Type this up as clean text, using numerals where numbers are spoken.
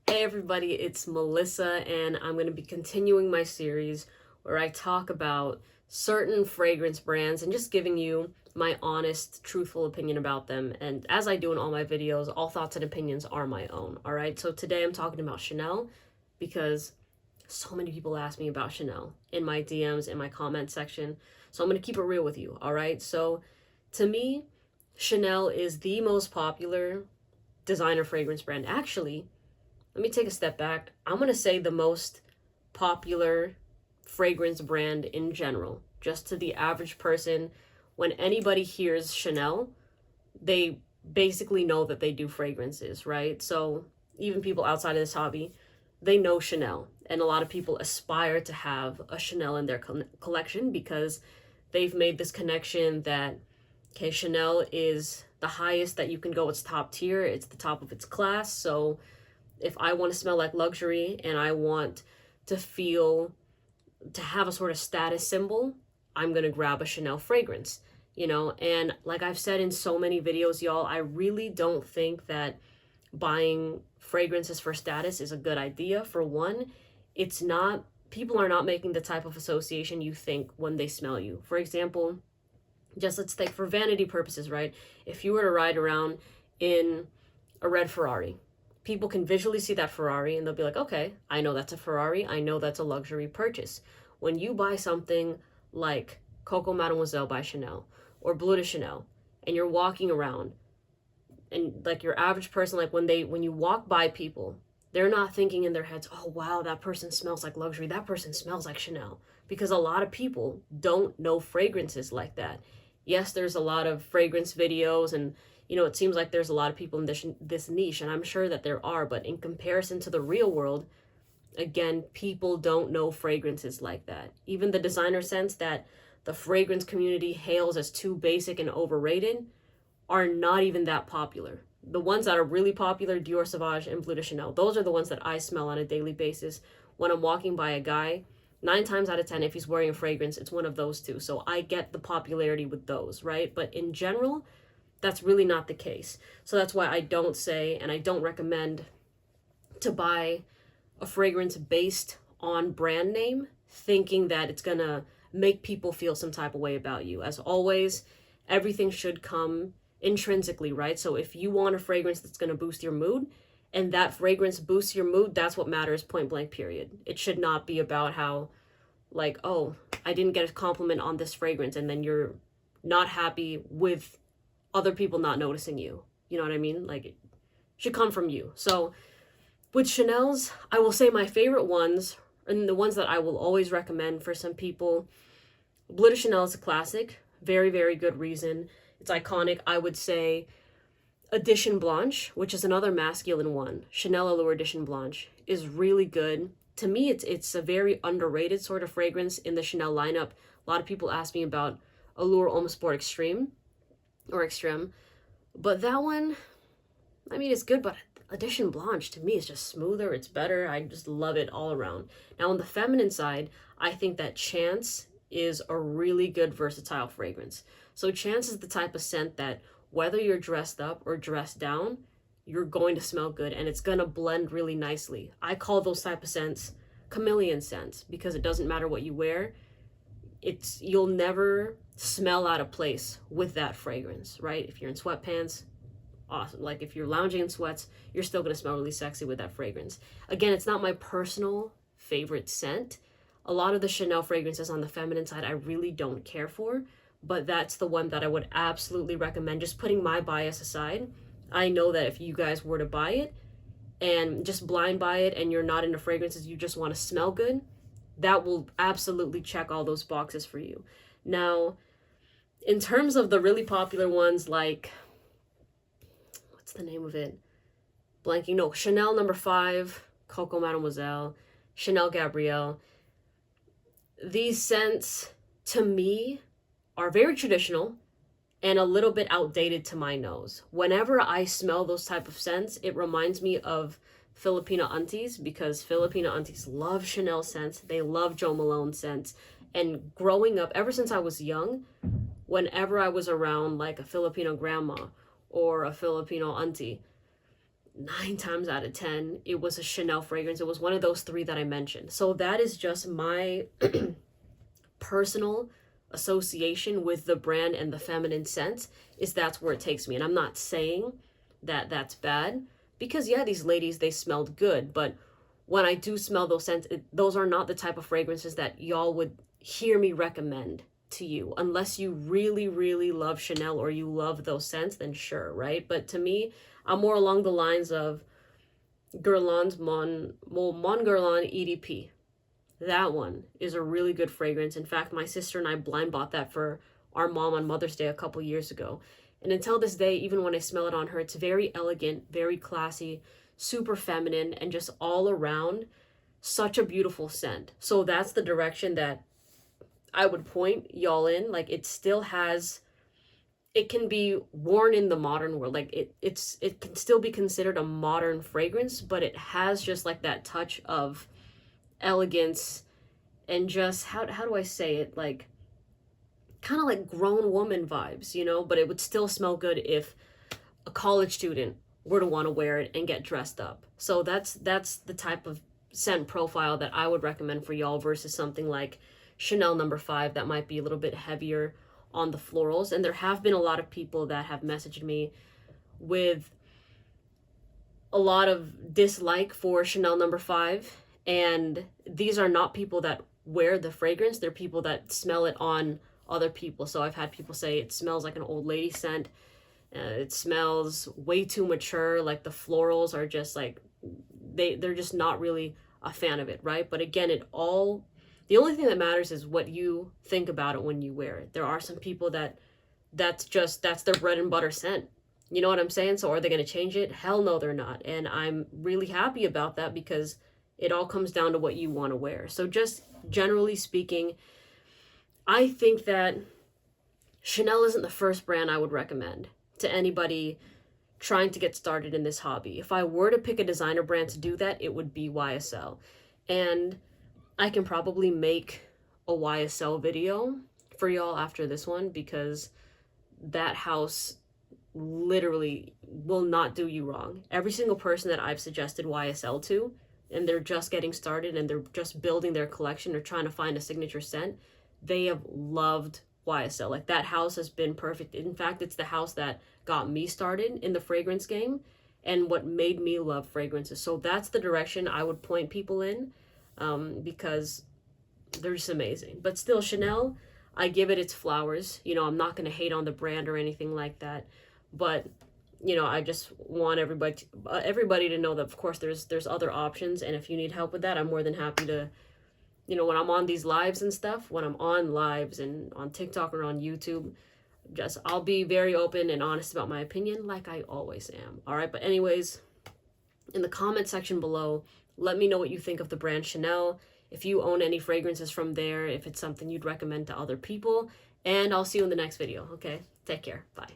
Hey everybody, it's Melissa, and I'm going to be continuing my series where I talk about certain fragrance brands and just giving you my honest, truthful opinion about them. And as I do in all my videos, all thoughts and opinions are my own. All right, so today I'm talking about Chanel because so many people ask me about Chanel in my DMs, in my comment section. So I'm going to keep it real with you. All right, so to me, Chanel is the most popular designer fragrance brand. Actually, let me take a step back. I'm going to say the most popular fragrance brand in general, just to the average person. When anybody hears Chanel, they basically know that they do fragrances, right? So even people outside of this hobby, they know Chanel. And a lot of people aspire to have a Chanel in their collection because they've made this connection that, okay, Chanel is the highest that you can go. It's top tier, it's the top of its class. So if I want to smell like luxury and I want to feel to have a sort of status symbol, I'm going to grab a Chanel fragrance, you know? And like I've said in so many videos, y'all, I really don't think that buying fragrances for status is a good idea. For one, it's not, people are not making the type of association you think when they smell you. For example, just let's think for vanity purposes, right? If you were to ride around in a red Ferrari, people can visually see that Ferrari and they'll be like, okay, I know that's a Ferrari. I know that's a luxury purchase. When you buy something like Coco Mademoiselle by Chanel or Bleu de Chanel and you're walking around and like your average person, like when you walk by people, they're not thinking in their heads, oh wow, that person smells like luxury. That person smells like Chanel. Because a lot of people don't know fragrances like that. Yes, there's a lot of fragrance videos and it seems like there's a lot of people in this niche, and I'm sure that there are, but in comparison to the real world, again, people don't know fragrances like that. Even the designer scents that the fragrance community hails as too basic and overrated are not even that popular. The ones that are really popular, Dior Sauvage and Bleu de Chanel, those are the ones that I smell on a daily basis when I'm walking by a guy. 9 times out of 10, if he's wearing a fragrance, it's one of those two. So I get the popularity with those, right? But in general, that's really not the case. So that's why I don't say and I don't recommend to buy a fragrance based on brand name, thinking that it's gonna make people feel some type of way about you. As always, everything should come intrinsically, right? So if you want a fragrance that's gonna boost your mood, and that fragrance boosts your mood, that's what matters, point blank, period. It should not be about how, like, oh, I didn't get a compliment on this fragrance, and then you're not happy with other people not noticing you. You know what I mean? Like, it should come from you. So with Chanel's, I will say my favorite ones, and the ones that I will always recommend for some people, Bleu de Chanel is a classic. Very, very good reason. It's iconic. I would say Edition Blanche, which is another masculine one, Chanel Allure Edition Blanche, is really good. To me, it's a very underrated sort of fragrance in the Chanel lineup. A lot of people ask me about Allure Homme Sport Extreme or Extreme, but that one, I mean, it's good, but Edition Blanche to me is just smoother, it's better. I just love it all around. Now on the feminine side, I think that Chance is a really good versatile fragrance. So Chance is the type of scent that whether you're dressed up or dressed down, you're going to smell good and it's going to blend really nicely. I call those type of scents chameleon scents because it doesn't matter what you wear. You'll never smell out of place with that fragrance, right? If you're in sweatpants, awesome. Like if you're lounging in sweats, you're still going to smell really sexy with that fragrance. Again, it's not my personal favorite scent. A lot of the Chanel fragrances on the feminine side I really don't care for, but that's the one that I would absolutely recommend. Just putting my bias aside, I know that if you guys were to buy it and just blind buy it and you're not into fragrances, you just want to smell good, that will absolutely check all those boxes for you. Now, in terms of the really popular ones, like, what's the name of it? Blanking. No, Chanel number 5, Coco Mademoiselle, Chanel Gabrielle. These scents, to me, are very traditional and a little bit outdated to my nose. Whenever I smell those type of scents, it reminds me of Filipino aunties because Filipino aunties love Chanel scents. They love Jo Malone scents. And growing up, ever since I was young, whenever I was around like a Filipino grandma or a Filipino auntie, 9 times out of 10, it was a Chanel fragrance. It was one of those 3 that I mentioned. So that is just my personal association with the brand and the feminine scent, is that's where it takes me. And I'm not saying that that's bad, because yeah, these ladies, they smelled good, but when I do smell those scents, those are not the type of fragrances that y'all would hear me recommend to you. Unless you really, really love Chanel or you love those scents, then sure, right? But to me, I'm more along the lines of Guerlain's Mon Guerlain EDP. That one is a really good fragrance. In fact, my sister and I blind bought that for our mom on Mother's Day a couple years ago. And until this day, even when I smell it on her, it's very elegant, very classy, super feminine, and just all around such a beautiful scent. So that's the direction that I would point y'all in. Like, it still has, it can be worn in the modern world. Like, it can still be considered a modern fragrance, but it has just like that touch of elegance and just, how do I say it, like kind of like grown woman vibes, you know, but it would still smell good if a college student were to want to wear it and get dressed up. So that's the type of scent profile that I would recommend for y'all, versus something like Chanel No. 5 that might be a little bit heavier on the florals. And there have been a lot of people that have messaged me with a lot of dislike for Chanel No. 5, and these are not people that wear the fragrance, they're people that smell it on other people. So I've had people say it smells like an old lady scent, it smells way too mature, like the florals are just like, they're just not really a fan of it, right? But again, the only thing that matters is what you think about it when you wear it. There are some people that's their bread and butter scent. You know what I'm saying? So are they going to change it? Hell no, they're not. And I'm really happy about that, because it all comes down to what you want to wear. So just generally speaking, I think that Chanel isn't the first brand I would recommend to anybody trying to get started in this hobby. If I were to pick a designer brand to do that, it would be YSL. And I can probably make a YSL video for y'all after this one, because that house literally will not do you wrong. Every single person that I've suggested YSL to, and they're just getting started and they're just building their collection or trying to find a signature scent, they have loved YSL. Like, that house has been perfect. In fact, it's the house that got me started in the fragrance game and what made me love fragrances. So that's the direction I would point people in, because they're just amazing. But still, Chanel, I give it its flowers. You know, I'm not going to hate on the brand or anything like that, but you know, I just want everybody to know that, of course, there's other options, and if you need help with that, I'm more than happy to, you know, when I'm on these lives and stuff, when I'm on lives and on TikTok or on YouTube, I'll be very open and honest about my opinion, like I always am. All right, but anyways, in the comment section below, let me know what you think of the brand Chanel, if you own any fragrances from there, if it's something you'd recommend to other people, and I'll see you in the next video. Okay, take care. Bye.